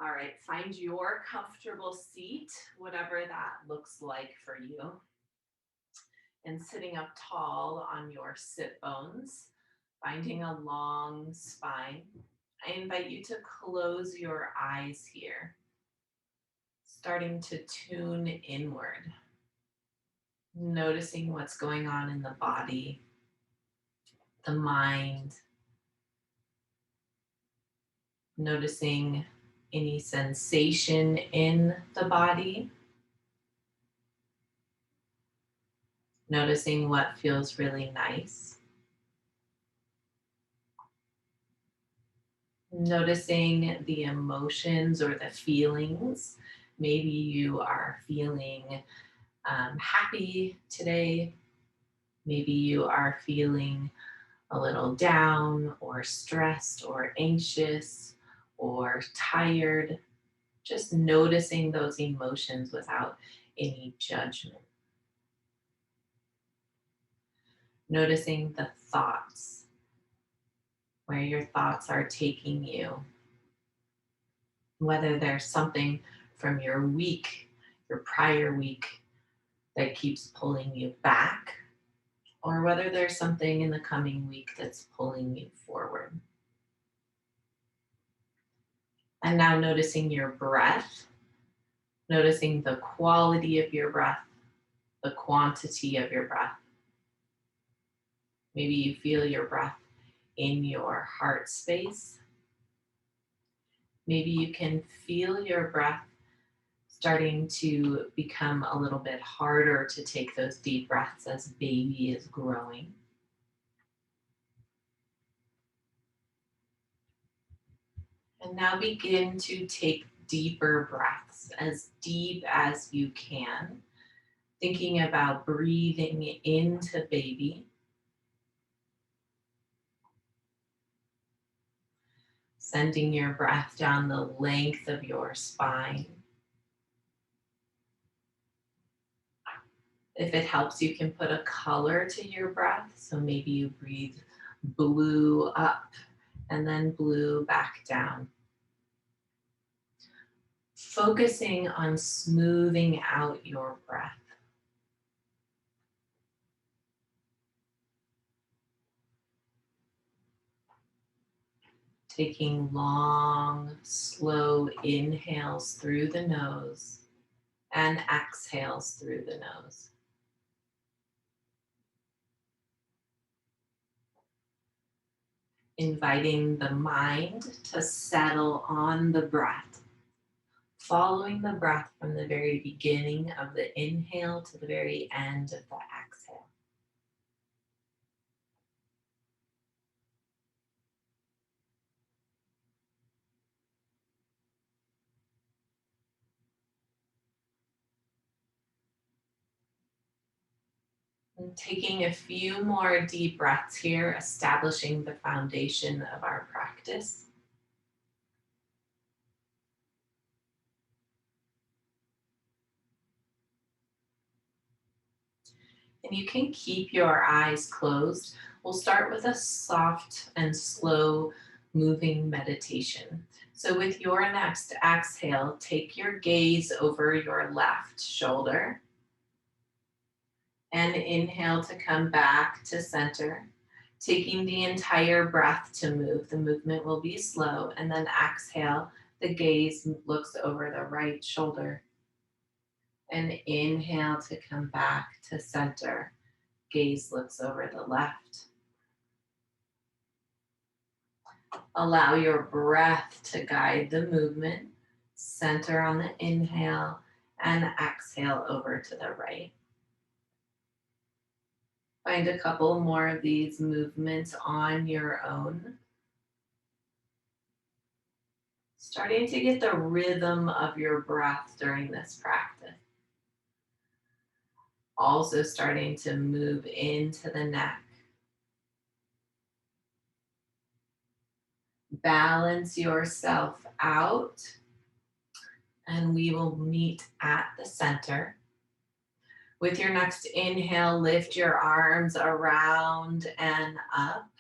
All right, find your comfortable seat, whatever that looks like for you. And sitting up tall on your sit bones, finding a long spine. I invite you to close your eyes here, starting to tune inward, noticing what's going on in the body, the mind, noticing any sensation in the body, noticing what feels really nice, noticing the emotions or the feelings. Maybe you are feeling happy today. Maybe you are feeling a little down or stressed or anxious or tired. Just noticing those emotions without any judgment. Noticing the thoughts, where your thoughts are taking you, whether there's something from your week, your prior week, that keeps pulling you back, or whether there's something in the coming week that's pulling you forward. And now noticing your breath, noticing the quality of your breath, the quantity of your breath. Maybe you feel your breath in your heart space. Maybe you can feel your breath starting to become a little bit harder to take those deep breaths as baby is growing. And now begin to take deeper breaths, as deep as you can, thinking about breathing into baby, sending your breath down the length of your spine. If it helps, you can put a color to your breath. So maybe you breathe blue up and then blue back down. Focusing on smoothing out your breath. Taking long, slow inhales through the nose and exhales through the nose. Inviting the mind to settle on the breath, following the breath from the very beginning of the inhale to the very end of the exhale. And taking a few more deep breaths here, establishing the foundation of our practice. And you can keep your eyes closed. We'll start with a soft and slow moving meditation. So with your next exhale, take your gaze over your left shoulder and inhale to come back to center, taking the entire breath to move. The movement will be slow, and then exhale, the gaze looks over the right shoulder. And inhale to come back to center. Gaze looks over the left. Allow your breath to guide the movement. Center on the inhale and exhale over to the right. Find a couple more of these movements on your own. Starting to get the rhythm of your breath during this practice. Also starting to move into the neck. Balance yourself out, and we will meet at the center. With your next inhale, lift your arms around and up.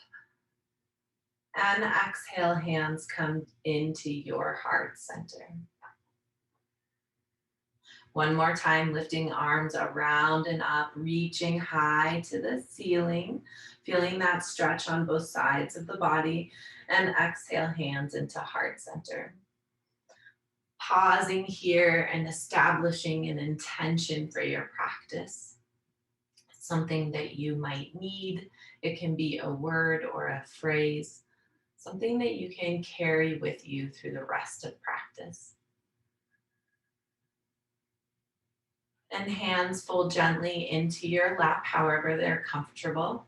And exhale, hands come into your heart center. One more time, lifting arms around and up, reaching high to the ceiling, feeling that stretch on both sides of the body, and exhale, hands into heart center. Pausing here and establishing an intention for your practice. Something that you might need. It can be a word or a phrase, something that you can carry with you through the rest of practice. And hands fold gently into your lap, however they're comfortable.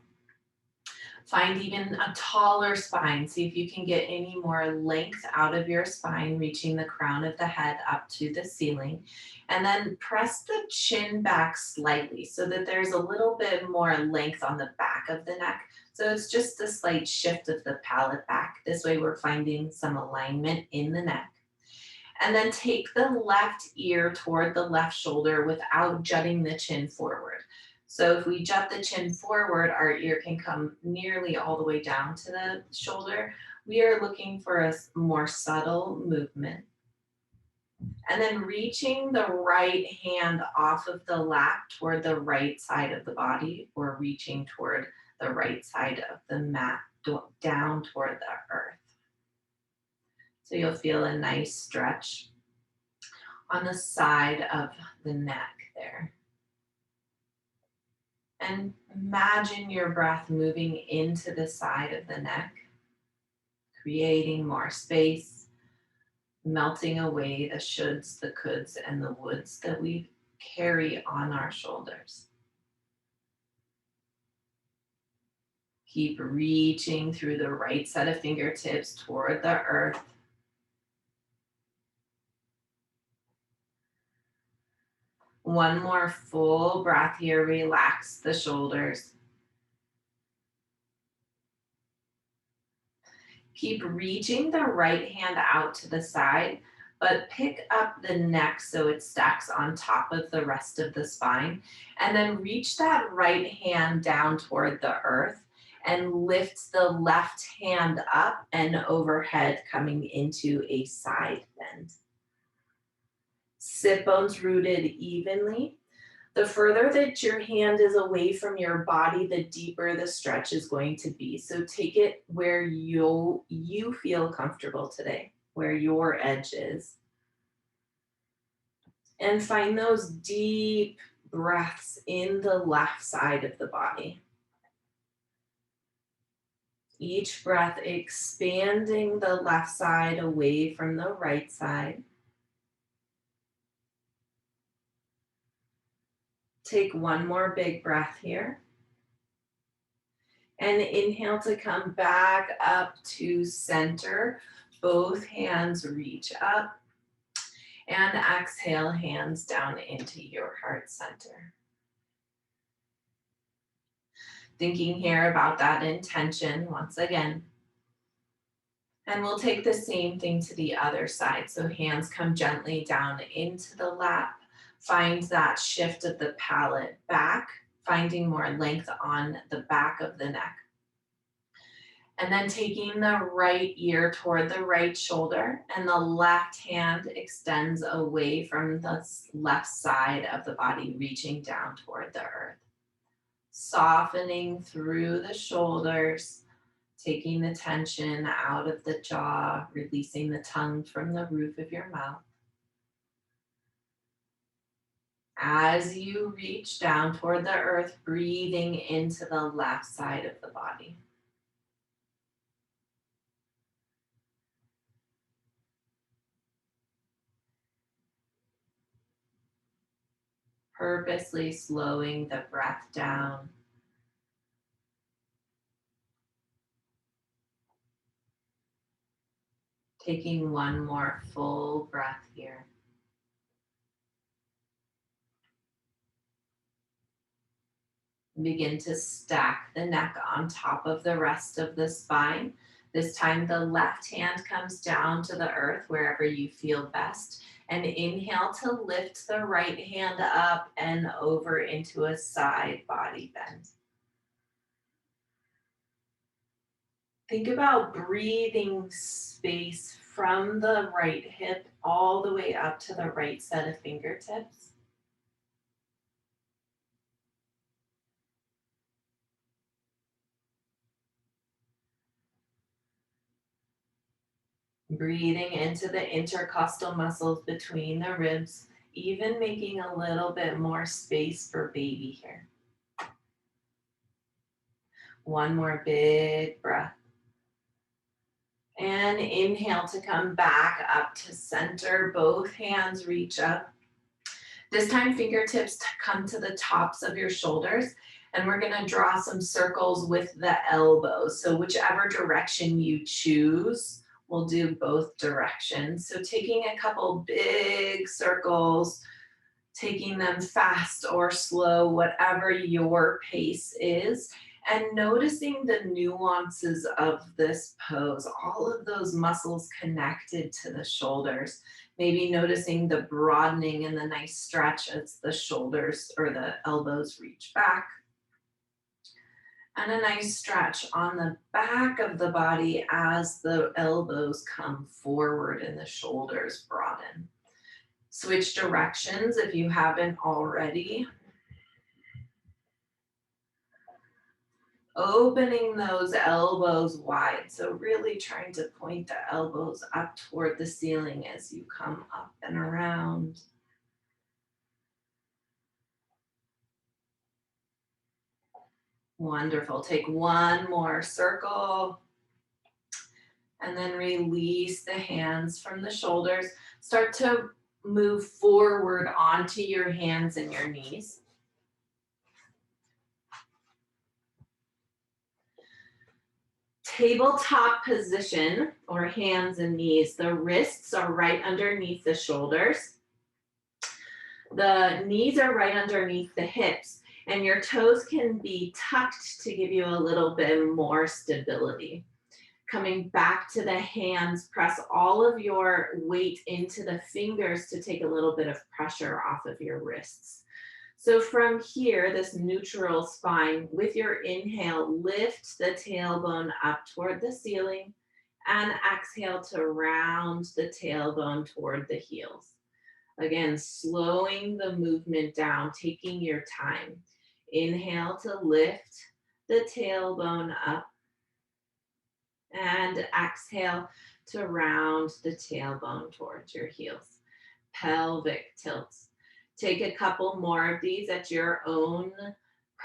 Find even a taller spine. See if you can get any more length out of your spine, reaching the crown of the head up to the ceiling. And then press the chin back slightly so that there's a little bit more length on the back of the neck. So it's just a slight shift of the palate back. This way we're finding some alignment in the neck. And then take the left ear toward the left shoulder without jutting the chin forward. So if we jut the chin forward, our ear can come nearly all the way down to the shoulder. We are looking for a more subtle movement. And then reaching the right hand off of the lap toward the right side of the body, or reaching toward the right side of the mat, down toward the earth. So you'll feel a nice stretch on the side of the neck there. And imagine your breath moving into the side of the neck, creating more space, melting away the shoulds, the coulds, and the woulds that we carry on our shoulders. Keep reaching through the right set of fingertips toward the earth. One more full breath here. Relax the shoulders. Keep reaching the right hand out to the side, but pick up the neck so it stacks on top of the rest of the spine. And then reach that right hand down toward the earth and lift the left hand up and overhead, coming into a side bend. Sit bones rooted evenly. The further that your hand is away from your body, the deeper the stretch is going to be. So take it where you feel comfortable today, where your edge is. And find those deep breaths in the left side of the body. Each breath expanding the left side away from the right side. Take one more big breath here. And inhale to come back up to center. Both hands reach up. And exhale, hands down into your heart center. Thinking here about that intention once again. And we'll take the same thing to the other side. So hands come gently down into the lap. Find that shift of the palate back, finding more length on the back of the neck. And then taking the right ear toward the right shoulder, and the left hand extends away from the left side of the body, reaching down toward the earth. Softening through the shoulders, taking the tension out of the jaw, releasing the tongue from the roof of your mouth. As you reach down toward the earth, breathing into the left side of the body. Purposely slowing the breath down. Taking one more full breath here. Begin to stack the neck on top of the rest of the spine. This time the left hand comes down to the earth wherever you feel best. And inhale to lift the right hand up and over into a side body bend. Think about breathing space from the right hip all the way up to the right set of fingertips. Breathing into the intercostal muscles between the ribs, even making a little bit more space for baby here. One more big breath. And inhale to come back up to center. Both hands reach up. This time, fingertips come to the tops of your shoulders, and we're gonna draw some circles with the elbows. So whichever direction you choose, we'll do both directions. So taking a couple big circles, taking them fast or slow, whatever your pace is, and noticing the nuances of this pose, all of those muscles connected to the shoulders. Maybe noticing the broadening and the nice stretch as the shoulders or the elbows reach back. And a nice stretch on the back of the body as the elbows come forward and the shoulders broaden. Switch directions if you haven't already. Opening those elbows wide. So really trying to point the elbows up toward the ceiling as you come up and around. Wonderful. Take one more circle and then release the hands from the shoulders. Start to move forward onto your hands and your knees. Tabletop position, or hands and knees. The wrists are right underneath the shoulders. The knees are right underneath the hips, and your toes can be tucked to give you a little bit more stability. Coming back to the hands, press all of your weight into the fingers to take a little bit of pressure off of your wrists. So from here, this neutral spine, with your inhale, lift the tailbone up toward the ceiling and exhale to round the tailbone toward the heels. Again, slowing the movement down, taking your time. Inhale to lift the tailbone up and exhale to round the tailbone towards your heels. Pelvic tilts. Take a couple more of these at your own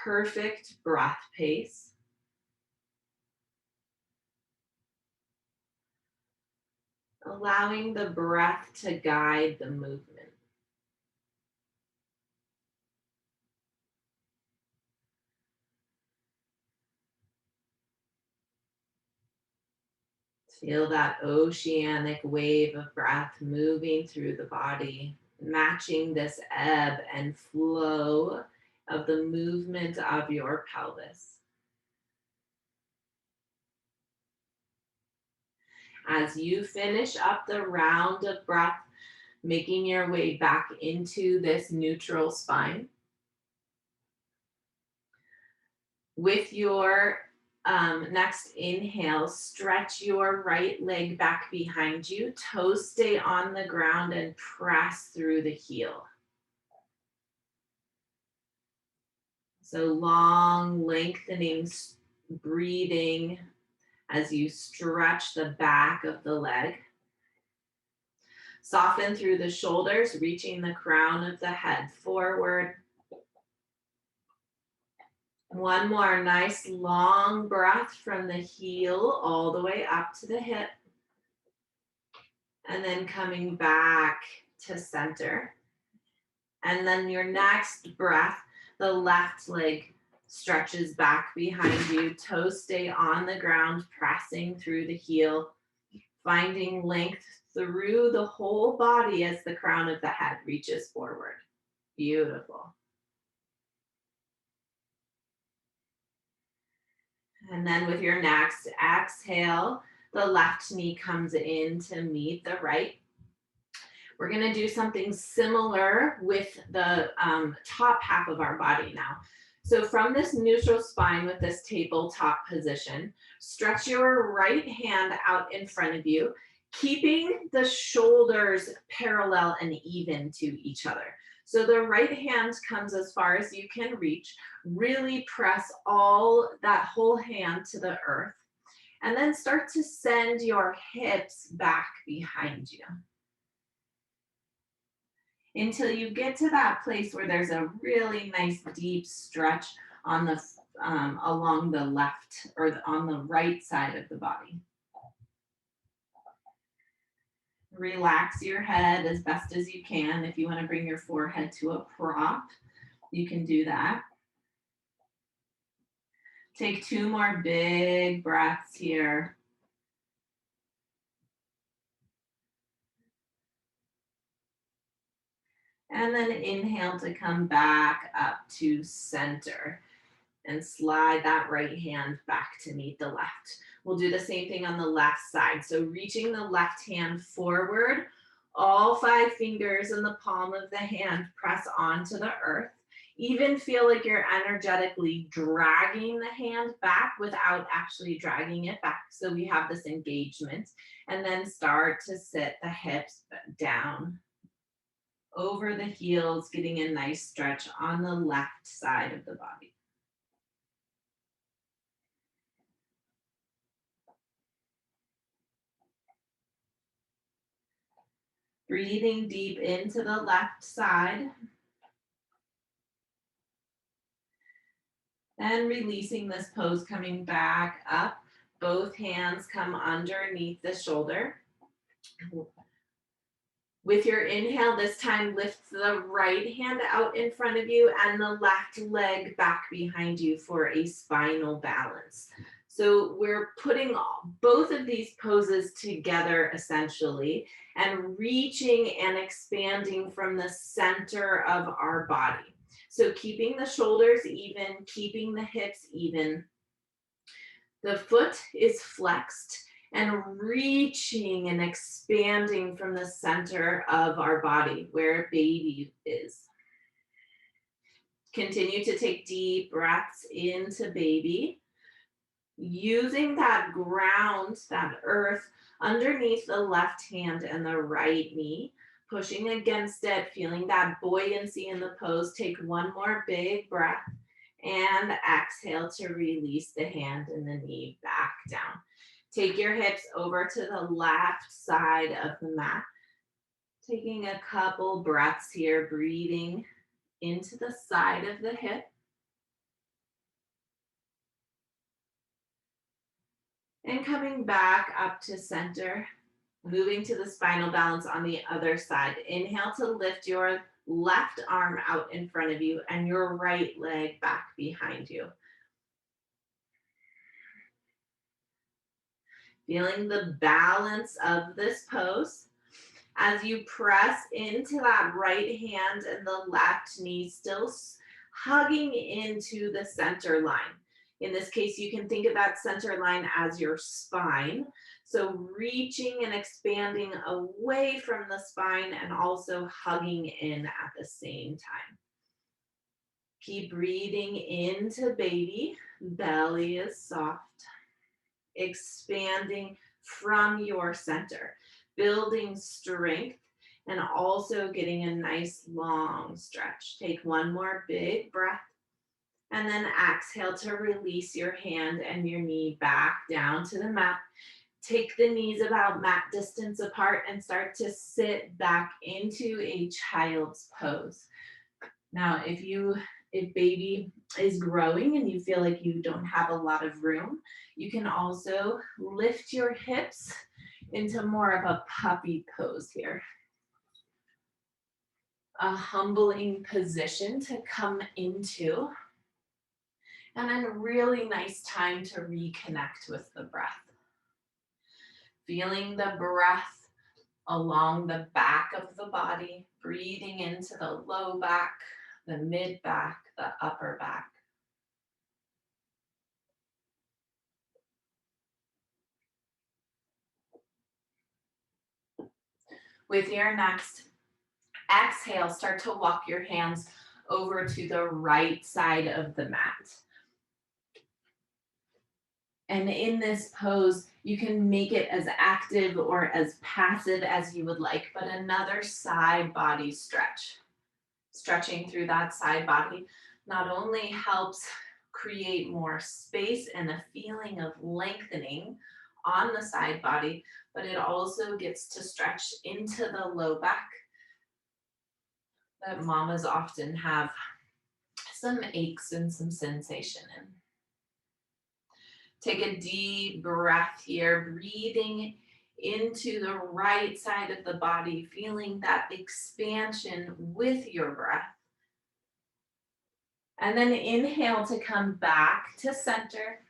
perfect breath pace. Allowing the breath to guide the movement. Feel that oceanic wave of breath moving through the body, matching this ebb and flow of the movement of your pelvis. As you finish up the round of breath, making your way back into this neutral spine. With your next inhale, stretch your right leg back behind you. Toes stay on the ground and press through the heel. So long, lengthening, breathing as you stretch the back of the leg. Soften through the shoulders, reaching the crown of the head forward. One more nice long breath from the heel all the way up to the hip. And then coming back to center. And then your next breath, the left leg stretches back behind you. Toes stay on the ground, pressing through the heel, finding length through the whole body as the crown of the head reaches forward. Beautiful. And then with your next exhale, the left knee comes in to meet the right. We're gonna do something similar with the top half of our body now. So from this neutral spine with this tabletop position, stretch your right hand out in front of you, keeping the shoulders parallel and even to each other. So the right hand comes as far as you can reach. Really press all that whole hand to the earth. And then start to send your hips back behind you until you get to that place where there's a really nice deep stretch on the along the left or on the right side of the body. Relax your head as best as you can. If you want to bring your forehead to a prop, you can do that. Take 2 more big breaths here. And then inhale to come back up to center and slide that right hand back to meet the left. We'll do the same thing on the left side. So reaching the left hand forward, all 5 fingers in the palm of the hand press onto the earth. Even feel like you're energetically dragging the hand back without actually dragging it back. So we have this engagement, and then start to sit the hips down over the heels, getting a nice stretch on the left side of the body. Breathing deep into the left side. And releasing this pose, coming back up. Both hands come underneath the shoulder. With your inhale, this time lift the right hand out in front of you and the left leg back behind you for a spinal balance. So we're putting both of these poses together essentially and reaching and expanding from the center of our body. So keeping the shoulders even, keeping the hips even. The foot is flexed and reaching and expanding from the center of our body where baby is. Continue to take deep breaths into baby, using that ground, that earth underneath the left hand and the right knee, pushing against it, feeling that buoyancy in the pose. Take 1 more big breath and exhale to release the hand and the knee back down. Take your hips over to the left side of the mat. Taking a couple breaths here, breathing into the side of the hip. And coming back up to center, moving to the spinal balance on the other side. Inhale to lift your left arm out in front of you and your right leg back behind you. Feeling the balance of this pose as you press into that right hand and the left knee, still hugging into the center line. In this case, you can think of that center line as your spine. So reaching and expanding away from the spine and also hugging in at the same time. Keep breathing into baby. Belly is soft. Expanding from your center, building strength, and also getting a nice long stretch. Take 1 more big breath, and then exhale to release your hand and your knee back down to the mat. Take the knees about mat distance apart and start to sit back into a child's pose. Now, if baby is growing and you feel like you don't have a lot of room, you can also lift your hips into more of a puppy pose here. A humbling position to come into, and then a really nice time to reconnect with the breath. Feeling the breath along the back of the body, breathing into the low back, the mid back, the upper back. With your next exhale, start to walk your hands over to the right side of the mat. And in this pose, you can make it as active or as passive as you would like, but another side body stretch. Stretching through that side body not only helps create more space and a feeling of lengthening on the side body, but it also gets to stretch into the low back that mamas often have some aches and some sensation in. Take a deep breath here, breathing into the right side of the body, feeling that expansion with your breath. And then inhale to come back to center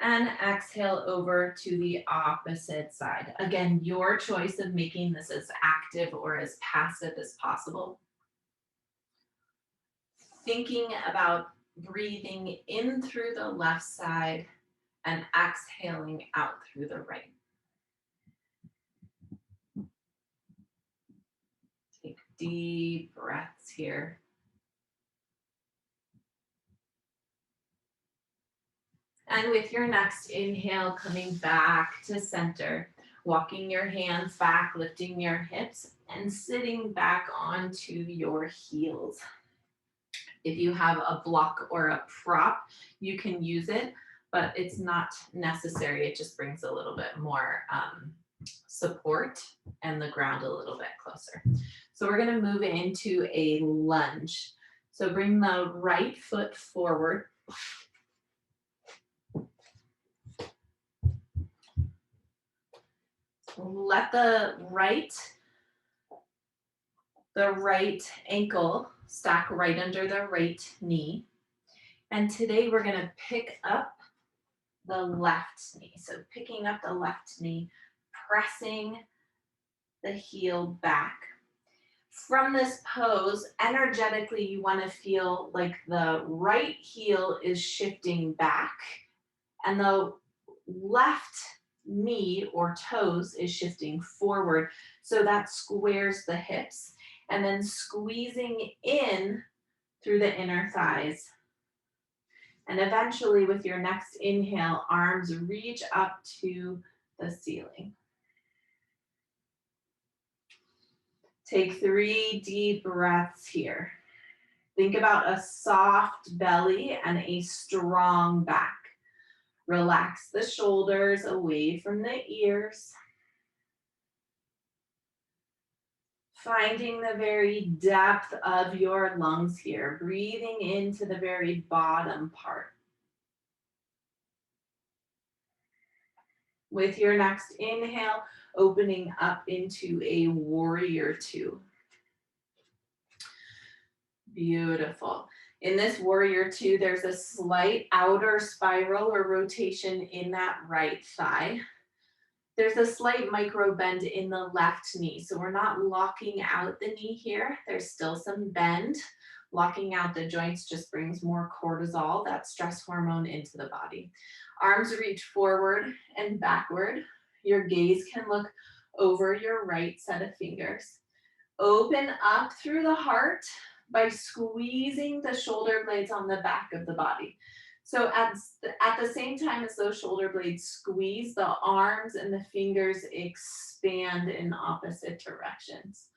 and exhale over to the opposite side. Again, your choice of making this as active or as passive as possible. Thinking about breathing in through the left side and exhaling out through the right. Take deep breaths here. And with your next inhale, coming back to center, walking your hands back, lifting your hips, and sitting back onto your heels. If you have a block or a prop, you can use it, but it's not necessary. It just brings a little bit more support and the ground a little bit closer. So we're gonna move into a lunge. So bring the right foot forward. Let the right ankle stack right under the right knee. And today we're gonna pick up the left knee. So picking up the left knee, pressing the heel back. From this pose, energetically, you wanna feel like the right heel is shifting back and the left knee or toes is shifting forward. So that squares the hips and then squeezing in through the inner thighs. And eventually with your next inhale, arms reach up to the ceiling. Take 3 deep breaths here. Think about a soft belly and a strong back. Relax the shoulders away from the ears. Finding the very depth of your lungs here, breathing into the very bottom part. With your next inhale, opening up into a warrior two. Beautiful. In this warrior two, there's a slight outer spiral or rotation in that right thigh. There's a slight micro bend in the left knee. So we're not locking out the knee here. There's still some bend. Locking out the joints just brings more cortisol, that stress hormone, into the body. Arms reach forward and backward. Your gaze can look over your right set of fingers. Open up through the heart by squeezing the shoulder blades on the back of the body. So at the same time as those shoulder blades squeeze, the arms and the fingers expand in opposite directions.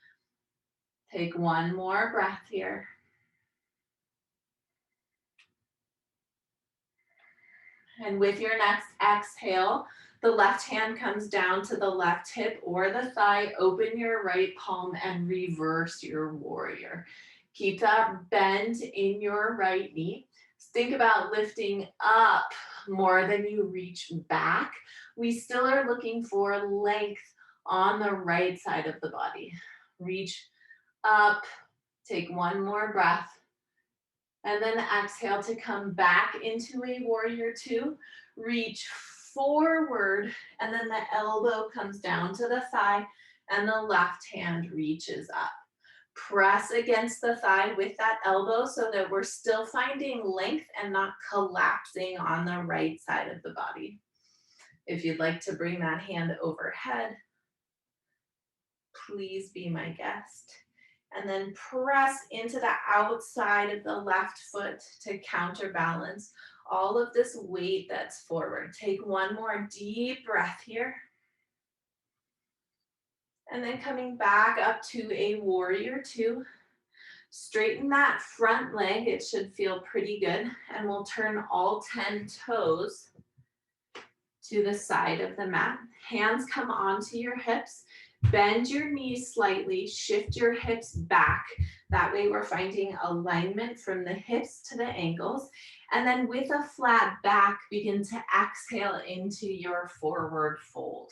Take one more breath here. And with your next exhale, the left hand comes down to the left hip or the thigh. Open your right palm and reverse your warrior. Keep that bend in your right knee. Think about lifting up more than you reach back. We still are looking for length on the right side of the body. Reach up, take one more breath, and then exhale to come back into a warrior two. Reach forward, and then the elbow comes down to the thigh, and the left hand reaches up. Press against the thigh with that elbow so that we're still finding length and not collapsing on the right side of the body. If you'd like to bring that hand overhead, please be my guest. And then press into the outside of the left foot to counterbalance all of this weight that's forward. Take one more deep breath here. And then coming back up to a warrior two. Straighten that front leg. It should feel pretty good. And we'll turn all 10 toes to the side of the mat. Hands come onto your hips. Bend your knees slightly. Shift your hips back. That way we're finding alignment from the hips to the ankles. And then with a flat back, begin to exhale into your forward fold.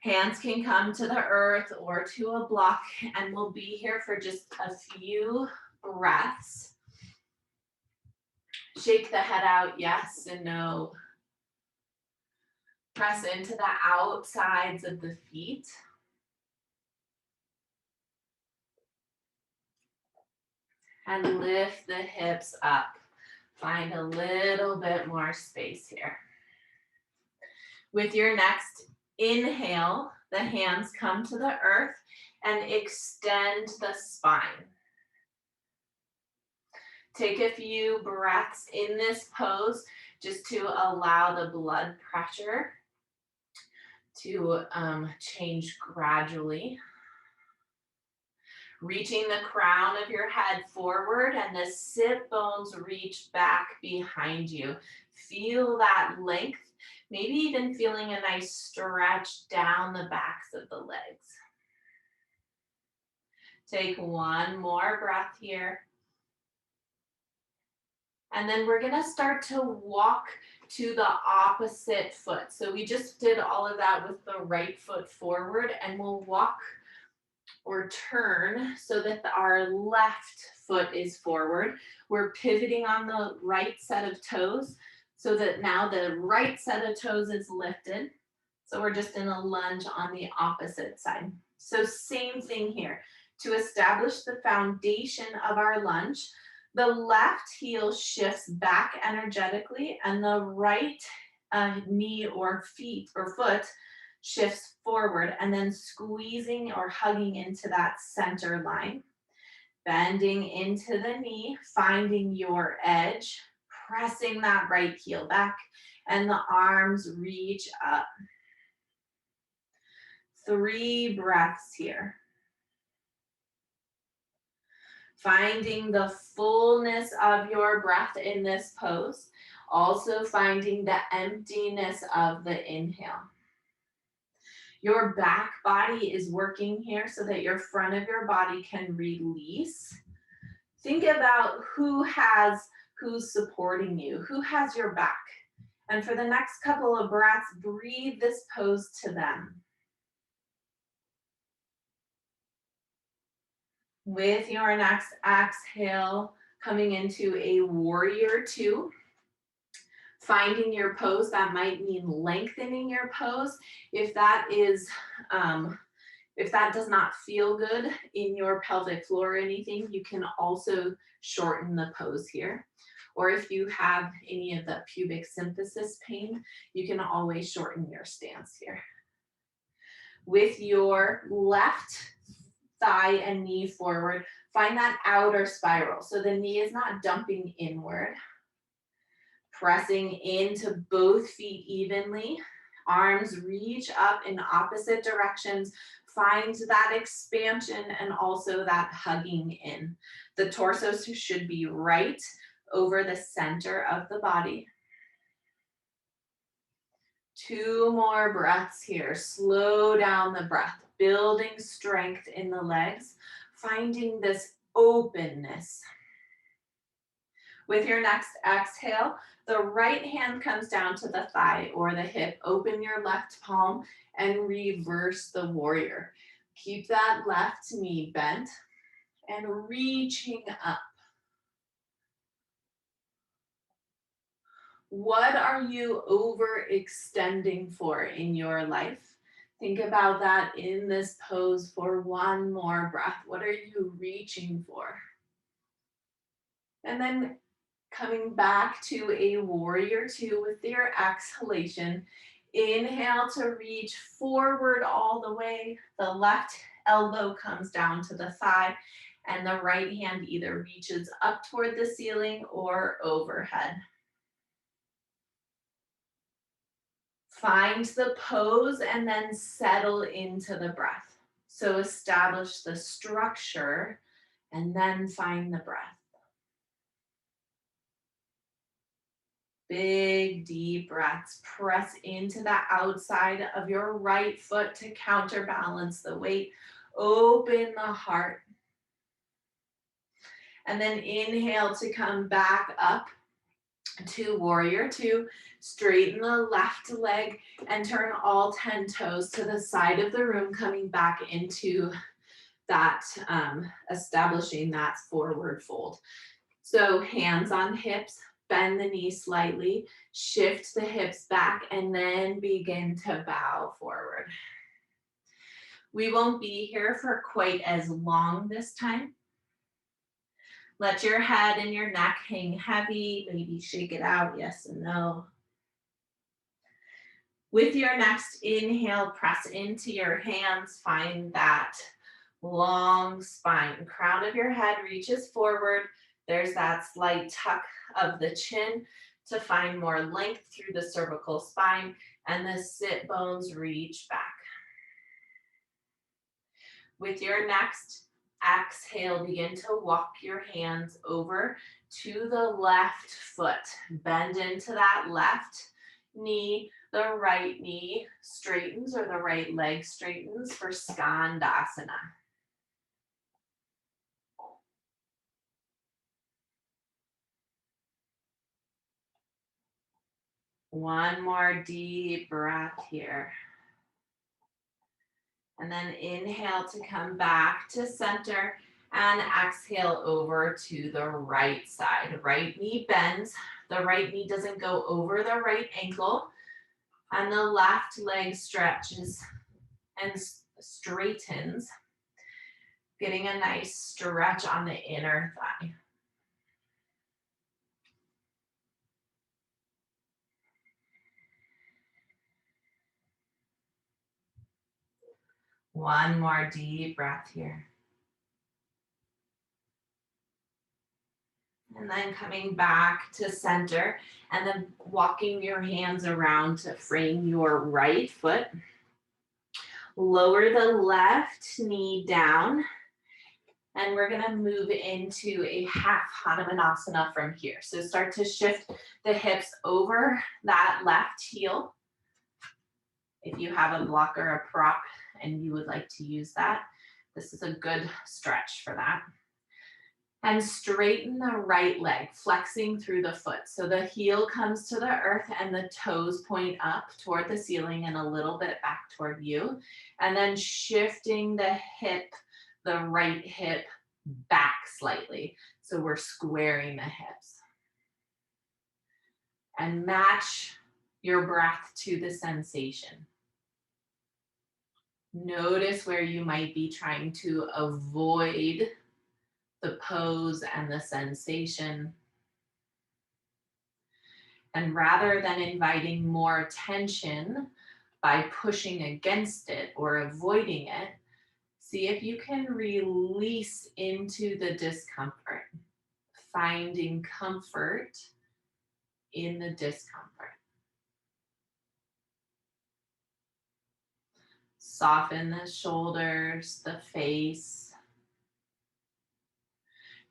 Hands can come to the earth or to a block, and we'll be here for just a few breaths. Shake the head out, yes and no. Press into the outsides of the feet. And lift the hips up. Find a little bit more space here. With your next inhale, the hands come to the earth and extend the spine. Take a few breaths in this pose just to allow the blood pressure to change gradually. Reaching the crown of your head forward and the sit bones reach back behind you. Feel that length, maybe even feeling a nice stretch down the backs of the legs. Take one more breath here. And then we're gonna start to walk to the opposite foot. So we just did all of that with the right foot forward, and we'll walk or turn so that our left foot is forward. We're pivoting on the right set of toes so that now the right set of toes is lifted. So we're just in a lunge on the opposite side. So same thing here. To establish the foundation of our lunge, the left heel shifts back energetically and the right knee or feet or foot shifts forward and then squeezing or hugging into that center line. Bending into the knee, finding your edge, pressing that right heel back, and the arms reach up. 3 breaths here. Finding the fullness of your breath in this pose. Also finding the emptiness of the inhale. Your back body is working here so that your front of your body can release. Think about who's supporting you, who has your back. And for the next couple of breaths, breathe this pose to them. With your next exhale, coming into a warrior two. Finding your pose, that might mean lengthening your pose. If that does not feel good in your pelvic floor or anything, you can also shorten the pose here. Or if you have any of the pubic symphysis pain, you can always shorten your stance here. With your left thigh and knee forward, find that outer spiral. So the knee is not dumping inward. Pressing into both feet evenly. Arms reach up in opposite directions. Find that expansion and also that hugging in. The torso should be right over the center of the body. 2 more breaths here. Slow down the breath, building strength in the legs, finding this openness. With your next exhale, the right hand comes down to the thigh or the hip. Open your left palm and reverse the warrior. Keep that left knee bent and reaching up. What are you overextending for in your life? Think about that in this pose for one more breath. What are you reaching for? And then coming back to a warrior two with your exhalation, Inhale to reach forward all the way. The left elbow comes down to the thigh and the right hand either reaches up toward the ceiling or overhead. Find the pose and then settle into the breath. So establish the structure and then find the breath. Big, deep breaths. Press into the outside of your right foot to counterbalance the weight. Open the heart. And then inhale to come back up to warrior two. Straighten the left leg and turn all 10 toes to the side of the room, coming back into that, establishing that forward fold. So hands on hips, bend the knees slightly, shift the hips back, and then begin to bow forward. We won't be here for quite as long this time. Let your head and your neck hang heavy, maybe shake it out, yes and no. With your next inhale, press into your hands, find that long spine. Crown of your head reaches forward. There's that slight tuck of the chin to find more length through the cervical spine, and the sit bones reach back. With your next exhale, begin to walk your hands over to the left foot. Bend into that left knee. The right knee straightens or the right leg straightens for Skandasana. One more deep breath here. And then inhale to come back to center and exhale over to the right side. Right knee bends. The right knee doesn't go over the right ankle. And the left leg stretches and straightens, getting a nice stretch on the inner thigh. One more deep breath here. And then coming back to center and then walking your hands around to frame your right foot. Lower the left knee down. And we're gonna move into a half Hanumanasana from here. So start to shift the hips over that left heel. If you have a block or a prop and you would like to use that, this is a good stretch for that. And straighten the right leg, flexing through the foot. So the heel comes to the earth and the toes point up toward the ceiling and a little bit back toward you. And then shifting the hip, the right hip back slightly. So we're squaring the hips. And match your breath to the sensation. Notice where you might be trying to avoid the pose and the sensation. And rather than inviting more tension by pushing against it or avoiding it, see if you can release into the discomfort, finding comfort in the discomfort. Soften the shoulders, the face,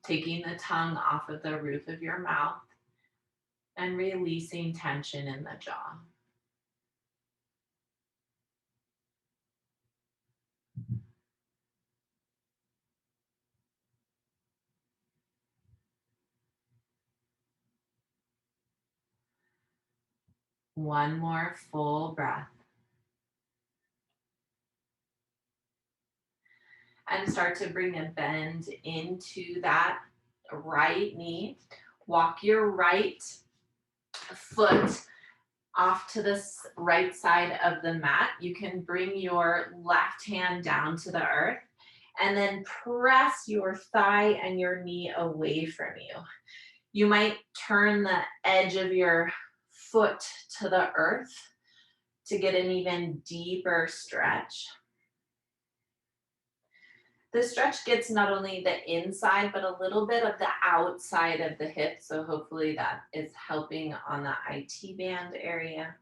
taking the tongue off of the roof of your mouth and releasing tension in the jaw. One more full breath. And start to bring a bend into that right knee. Walk your right foot off to the right side of the mat. You can bring your left hand down to the earth and then press your thigh and your knee away from you. You might turn the edge of your foot to the earth to get an even deeper stretch. The stretch gets not only the inside, but a little bit of the outside of the hip. So hopefully that is helping on the IT band area.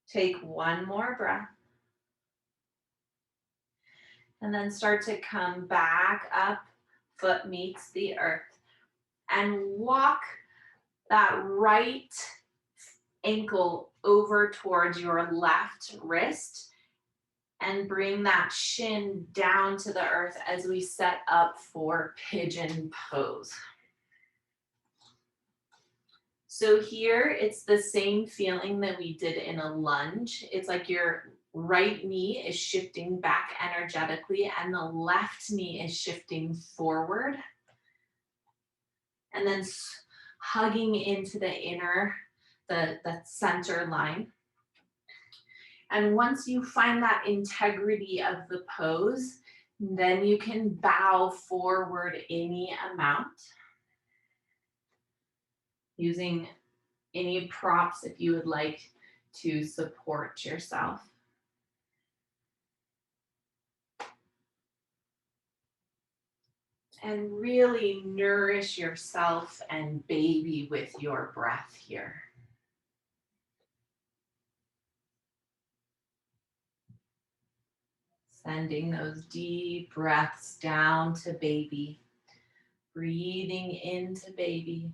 Take one more breath. And then start to come back up, foot meets the earth. And walk that right ankle over towards your left wrist and bring that shin down to the earth as we set up for pigeon pose. So here it's the same feeling that we did in a lunge. It's like your right knee is shifting back energetically and the left knee is shifting forward. And then hugging into the inner, the center line. And once you find that integrity of the pose, then you can bow forward any amount using any props if you would like to support yourself. And really nourish yourself and baby with your breath here. Sending those deep breaths down to baby. Breathing into baby.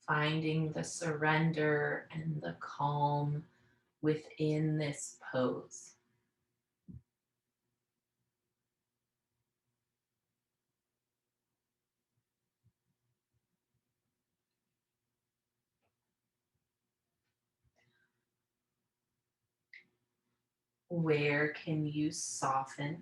Finding the surrender and the calm within this pose. Where can you soften?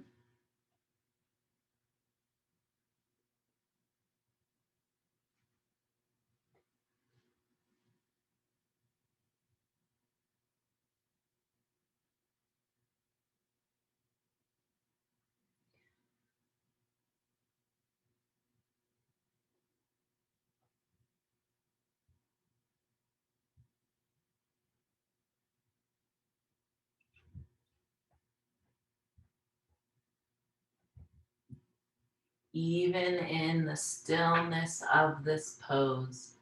Even in the stillness of this pose,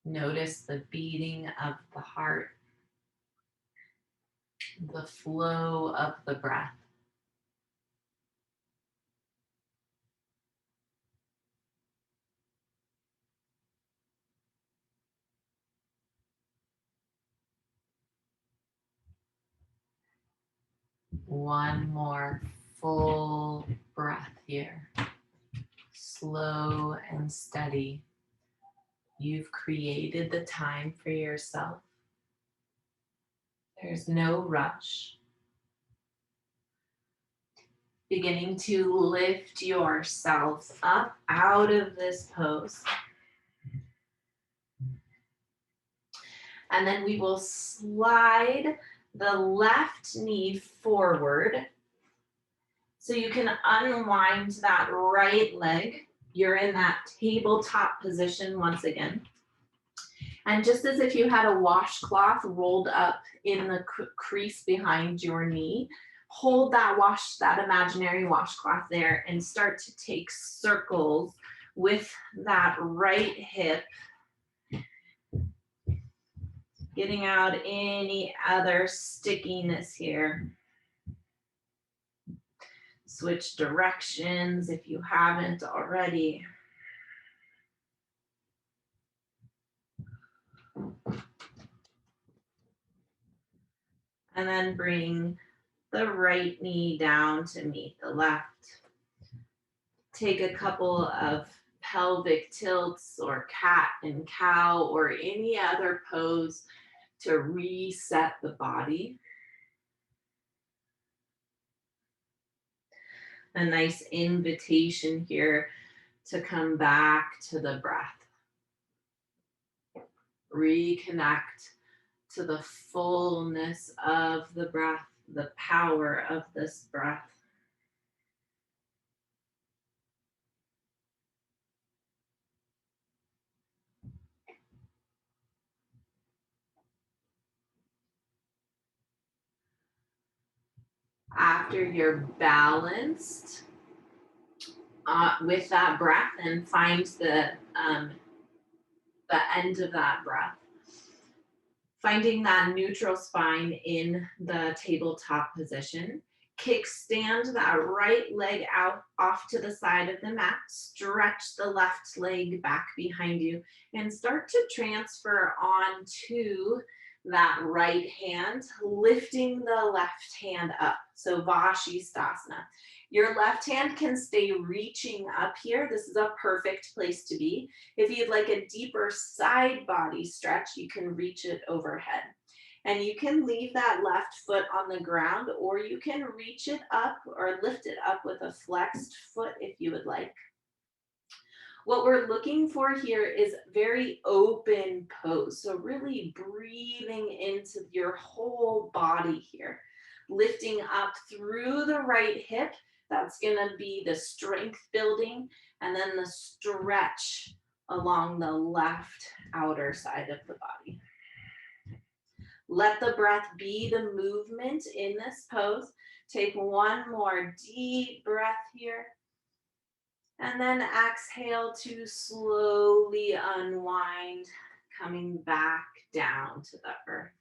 notice the beating of the heart, the flow of the breath. One more full breath here. Slow and steady. You've created the time for yourself. There's no rush. Beginning to lift yourself up out of this pose. And then we will slide the left knee forward. So you can unwind that right leg. You're in that tabletop position once again. And just as if you had a washcloth rolled up in the crease behind your knee, hold that imaginary washcloth there and start to take circles with that right hip, getting out any other stickiness here. Switch directions if you haven't already. And then bring the right knee down to meet the left. Take a couple of pelvic tilts or cat and cow or any other pose to reset the body. A nice invitation here to come back to the breath. Reconnect to the fullness of the breath, the power of this breath. After you're balanced with that breath, and find the end of that breath. Finding that neutral spine in the tabletop position. Kickstand that right leg out off to the side of the mat. Stretch the left leg back behind you and start to transfer onto that right hand, lifting the left hand up. So Vashisthasana. Your left hand can stay reaching up here. This is a perfect place to be. If you'd like a deeper side body stretch, you can reach it overhead. And you can leave that left foot on the ground, or you can reach it up or lift it up with a flexed foot if you would like. What we're looking for here is very open pose. So really breathing into your whole body here. Lifting up through the right hip. That's gonna be the strength building, and then the stretch along the left outer side of the body. Let the breath be the movement in this pose. Take one more deep breath here. And then exhale to slowly unwind, coming back down to the earth.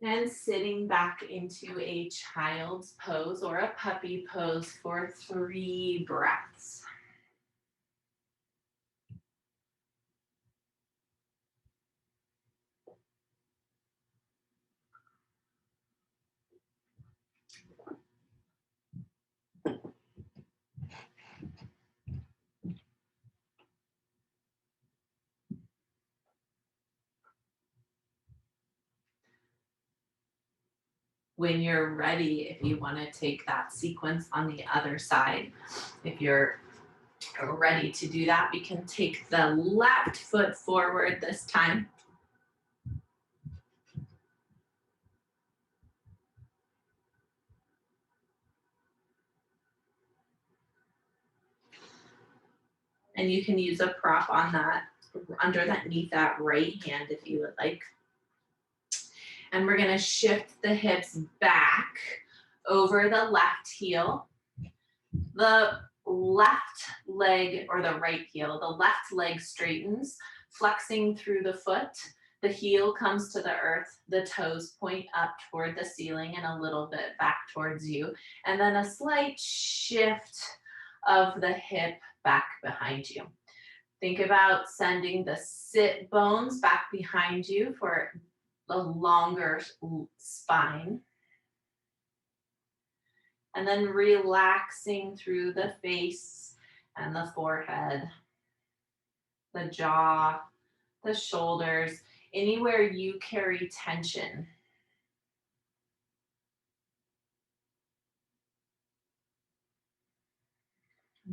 And sitting back into a child's pose or a puppy pose for 3 breaths. When you're ready, if you want to take that sequence on the other side, if you're ready to do that, we can take the left foot forward this time. And you can use a prop on that, underneath that right hand if you would like. And we're gonna shift the hips back over the left heel. The left leg, or the right heel, the left leg straightens, flexing through the foot. The heel comes to the earth, the toes point up toward the ceiling and a little bit back towards you. And then a slight shift of the hip back behind you. Think about sending the sit bones back behind you for a longer spine. And then relaxing through the face and the forehead, the jaw, the shoulders, anywhere you carry tension.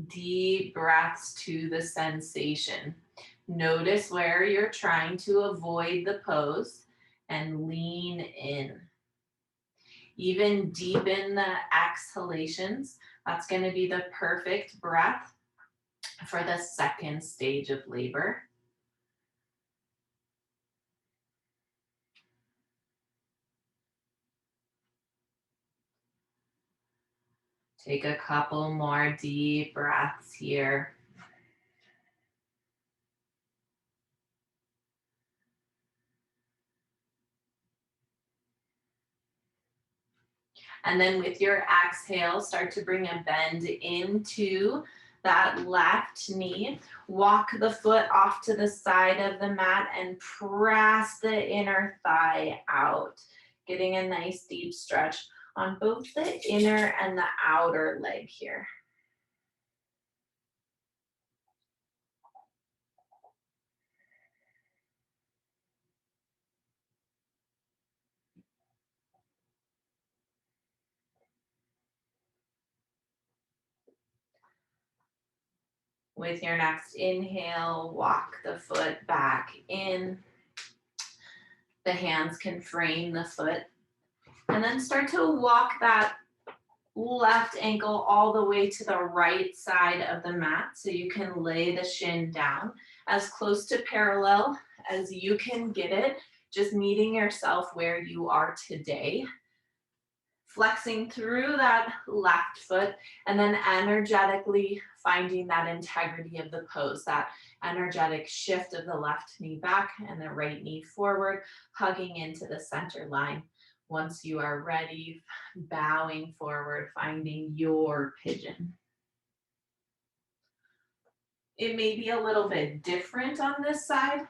Deep breaths to the sensation. Notice where you're trying to avoid the pose and lean in. Even deepen the exhalations. That's going to be the perfect breath for the second stage of labor. Take a couple more deep breaths here. And then with your exhale, start to bring a bend into that left knee. Walk the foot off to the side of the mat and press the inner thigh out, getting a nice deep stretch on both the inner and the outer leg here. With your next inhale, walk the foot back in. The hands can frame the foot. And then start to walk that left ankle all the way to the right side of the mat so you can lay the shin down as close to parallel as you can get it, just meeting yourself where you are today. Flexing through that left foot and then energetically finding that integrity of the pose, that energetic shift of the left knee back and the right knee forward, hugging into the center line. Once you are ready, bowing forward, finding your pigeon. It may be a little bit different on this side,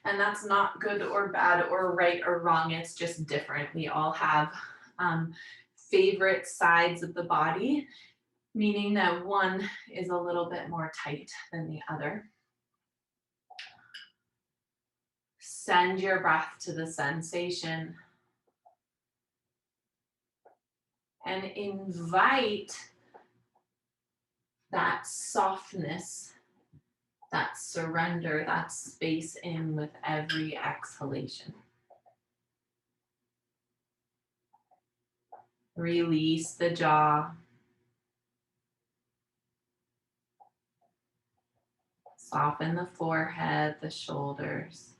and that's not good or bad or right or wrong. It's just different. We all have favorite sides of the body, meaning that one is a little bit more tight than the other. Send your breath to the sensation and invite that softness, that surrender, that space in with every exhalation. Release the jaw. Soften the forehead, the shoulders.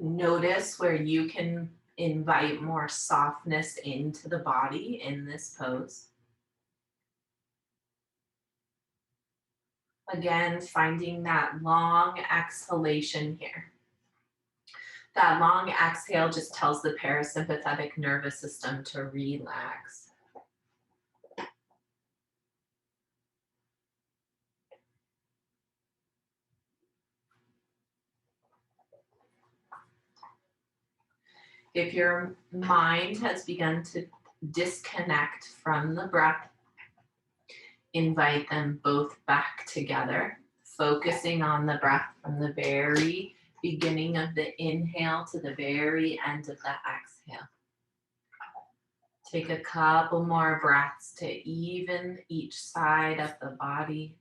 Notice where you can invite more softness into the body in this pose. Again, finding that long exhalation here. That long exhale just tells the parasympathetic nervous system to relax. If your mind has begun to disconnect from the breath, invite them both back together, focusing on the breath from the very beginning of the inhale to the very end of the exhale. Take a couple more breaths to even each side of the body.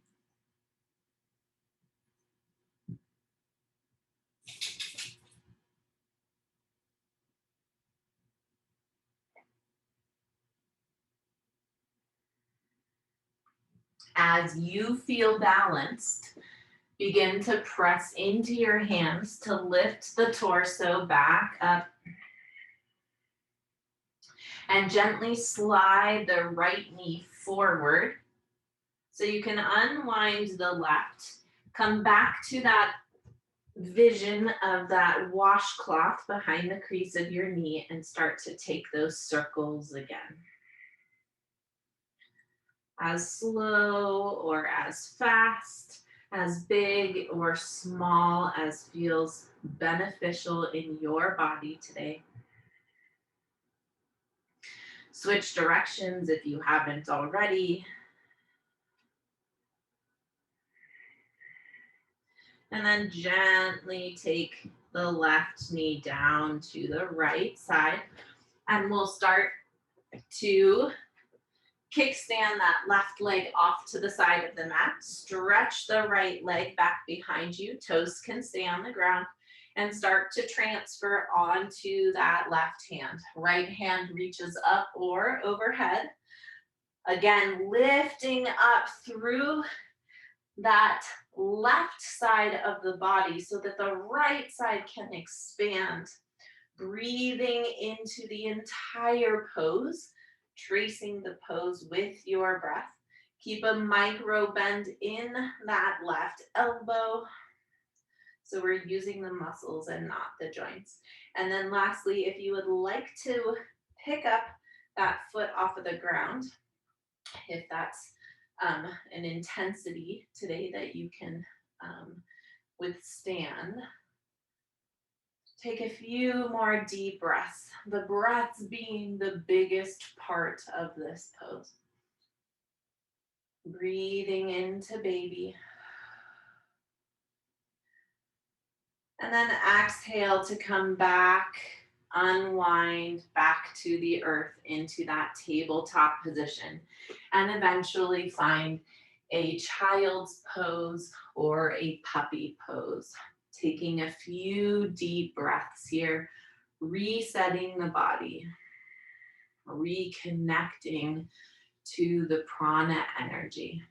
As you feel balanced, begin to press into your hands to lift the torso back up and gently slide the right knee forward so you can unwind the left. Come back to that vision of that washcloth behind the crease of your knee and start to take those circles again. As slow or as fast, as big or small as feels beneficial in your body today. Switch directions if you haven't already. And then gently take the left knee down to the right side. And we'll start to kickstand that left leg off to the side of the mat. Stretch the right leg back behind you. Toes can stay on the ground. And start to transfer onto that left hand. Right hand reaches up or overhead. Again, lifting up through that left side of the body so that the right side can expand. Breathing into the entire pose, tracing the pose with your breath. Keep a micro bend in that left elbow. So we're using the muscles and not the joints. And then lastly, if you would like to pick up that foot off of the ground, if that's an intensity today that you can withstand, take a few more deep breaths. The breaths being the biggest part of this pose. Breathing into baby. And then exhale to come back, unwind back to the earth into that tabletop position. And eventually find a child's pose or a puppy pose. Taking a few deep breaths here, resetting the body, reconnecting to the prana energy.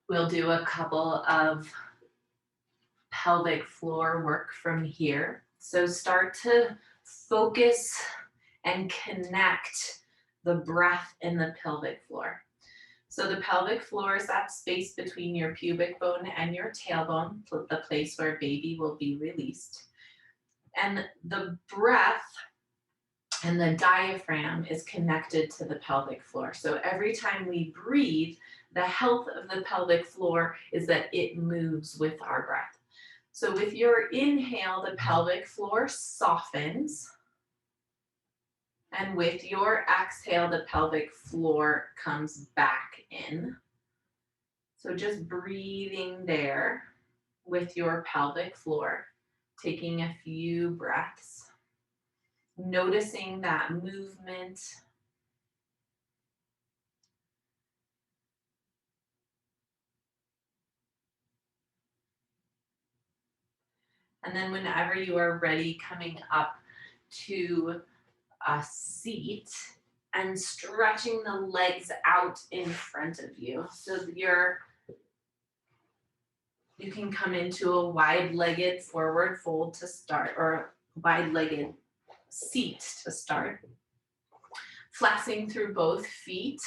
We'll do a couple of pelvic floor work from here. So start to focus and connect the breath in the pelvic floor. So the pelvic floor is that space between your pubic bone and your tailbone, the place where baby will be released. And the breath and the diaphragm is connected to the pelvic floor. So every time we breathe, the health of the pelvic floor is that it moves with our breath. So with your inhale, the pelvic floor softens. And with your exhale, the pelvic floor comes back in. So just breathing there with your pelvic floor, taking a few breaths, noticing that movement. And then whenever you are ready, coming up to a seat and stretching the legs out in front of you. So you can come into a wide-legged forward fold to start, or wide-legged seat to start. Flexing through both feet.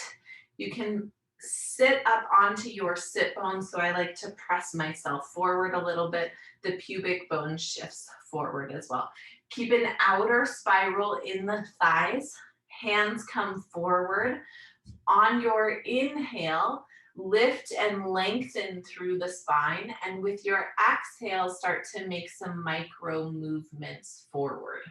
You can sit up onto your sit bones. So I like to press myself forward a little bit. The pubic bone shifts forward as well. Keep an outer spiral in the thighs. Hands come forward. On your inhale, lift and lengthen through the spine. And with your exhale, start to make some micro movements forward.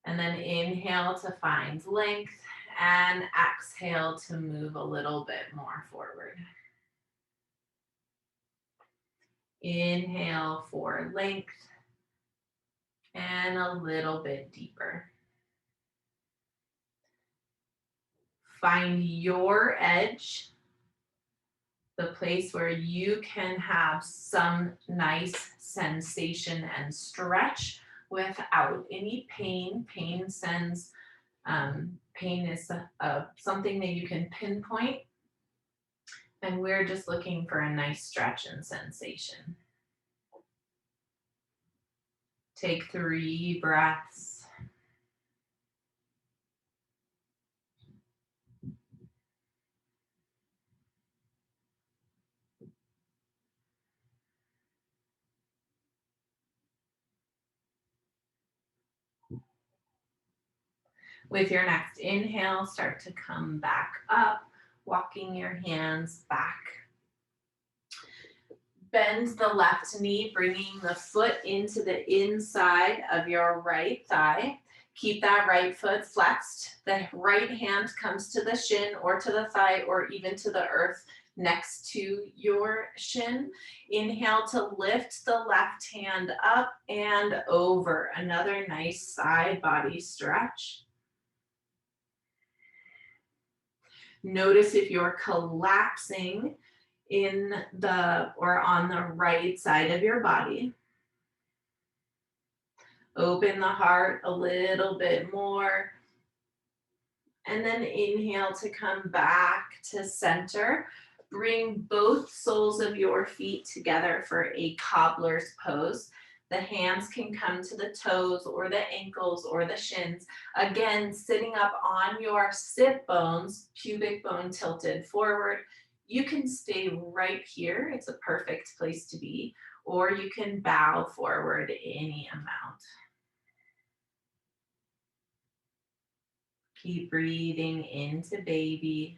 And then inhale to find length and exhale to move a little bit more forward. Inhale for length and a little bit deeper. Find your edge, the place where you can have some nice sensation and stretch without any pain. Pain is something that you can pinpoint, and we're just looking for a nice stretch and sensation. Take 3 breaths. With your next inhale, start to come back up, walking your hands back. Bend the left knee, bringing the foot into the inside of your right thigh. Keep that right foot flexed. The right hand comes to the shin or to the thigh or even to the earth next to your shin. Inhale to lift the left hand up and over. Another nice side body stretch. Notice if you're collapsing in the or on the right side of your body. Open the heart a little bit more. And then inhale to come back to center. Bring both soles of your feet together for a cobbler's pose. The hands can come to the toes or the ankles or the shins. Again, sitting up on your sit bones, pubic bone tilted forward. You can stay right here. It's a perfect place to be. Or you can bow forward any amount. Keep breathing into baby.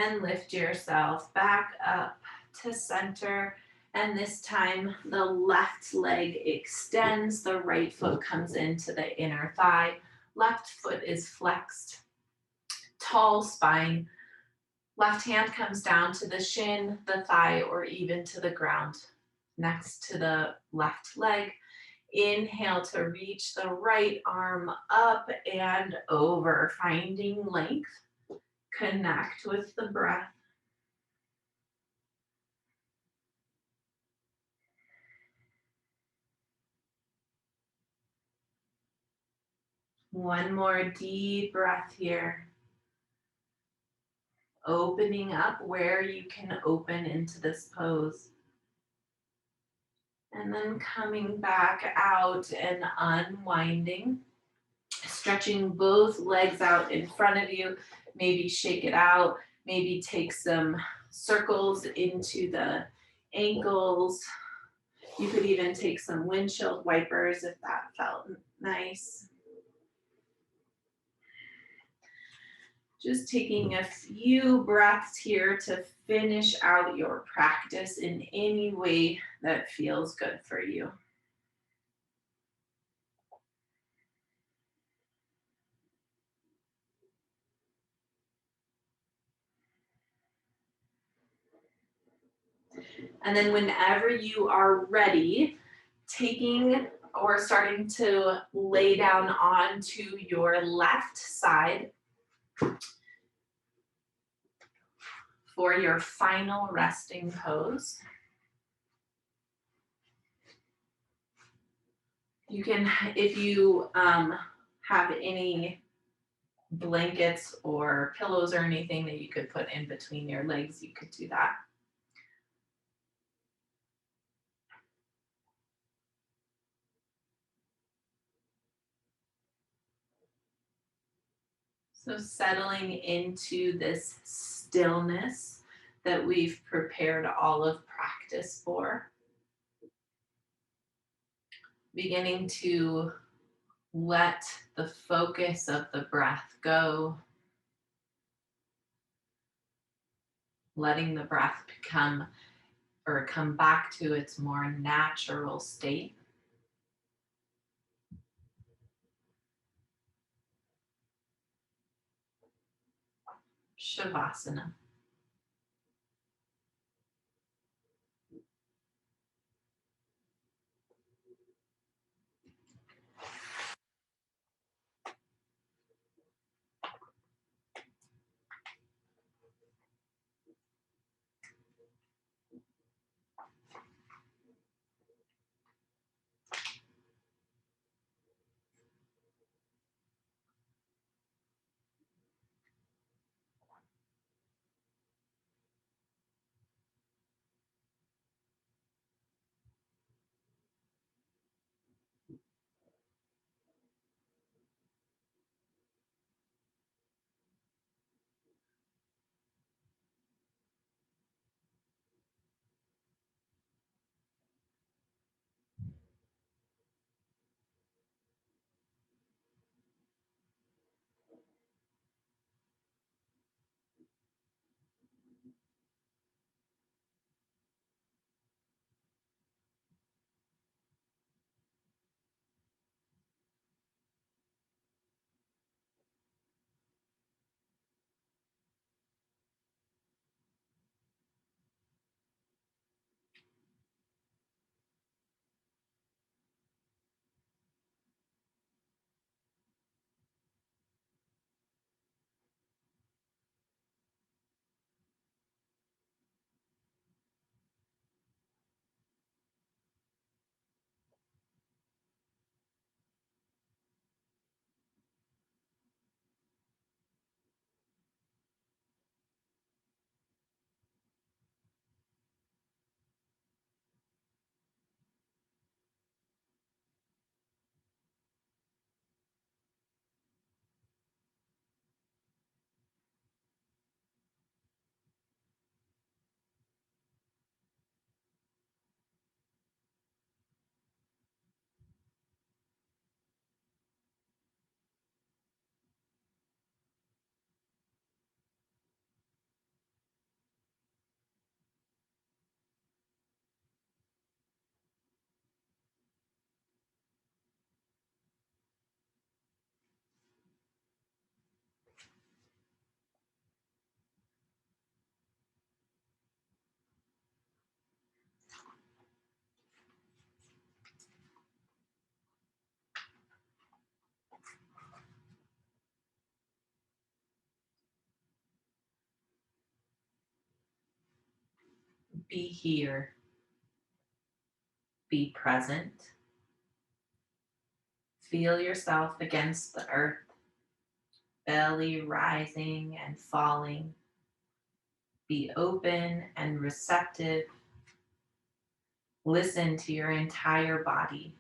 And lift yourself back up to center. And this time the left leg extends, the right foot comes into the inner thigh. Left foot is flexed, tall spine. Left hand comes down to the shin, the thigh, or even to the ground next to the left leg. Inhale to reach the right arm up and over, finding length. Connect with the breath. One more deep breath here. Opening up where you can open into this pose. And then coming back out and unwinding. Stretching both legs out in front of you. Maybe shake it out. Maybe take some circles into the ankles. You could even take some windshield wipers if that felt nice. Just taking a few breaths here to finish out your practice in any way that feels good for you. And then whenever you are ready, taking or starting to lay down onto your left side for your final resting pose. You can, if you have any blankets or pillows or anything that you could put in between your legs, you could do that. So settling into this stillness that we've prepared all of practice for. Beginning to let the focus of the breath go. Letting the breath become or come back to its more natural state. Shavasana. Be here. Be present. Feel yourself against the earth, belly rising and falling. Be open and receptive. Listen to your entire body.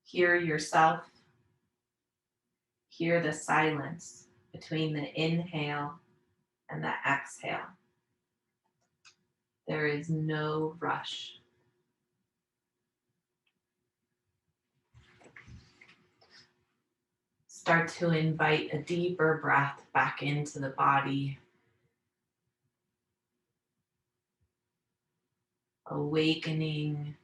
Hear yourself. Hear the silence between the inhale and the exhale. There is no rush. Start to invite a deeper breath back into the body, awakening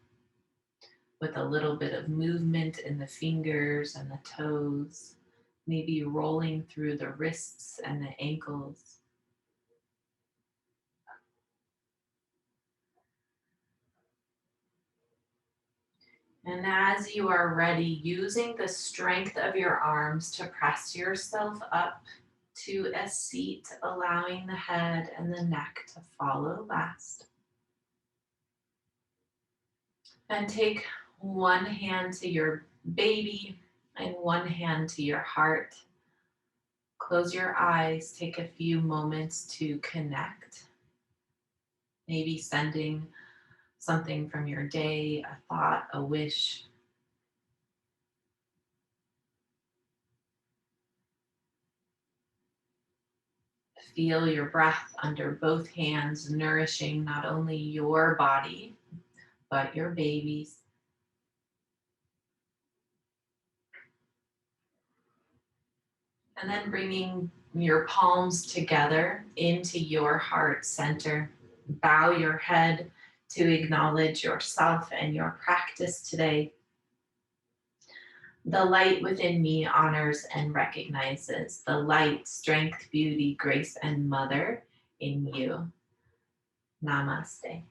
with a little bit of movement in the fingers and the toes, maybe rolling through the wrists and the ankles. And as you are ready, using the strength of your arms to press yourself up to a seat, allowing the head and the neck to follow last. And take one hand to your baby and one hand to your heart. Close your eyes, take a few moments to connect. Maybe sending something from your day, a thought, a wish. Feel your breath under both hands, nourishing not only your body, but your baby's. And then bringing your palms together into your heart center. Bow your head to acknowledge yourself and your practice today. The light within me honors and recognizes the light, strength, beauty, grace, and mother in you. Namaste.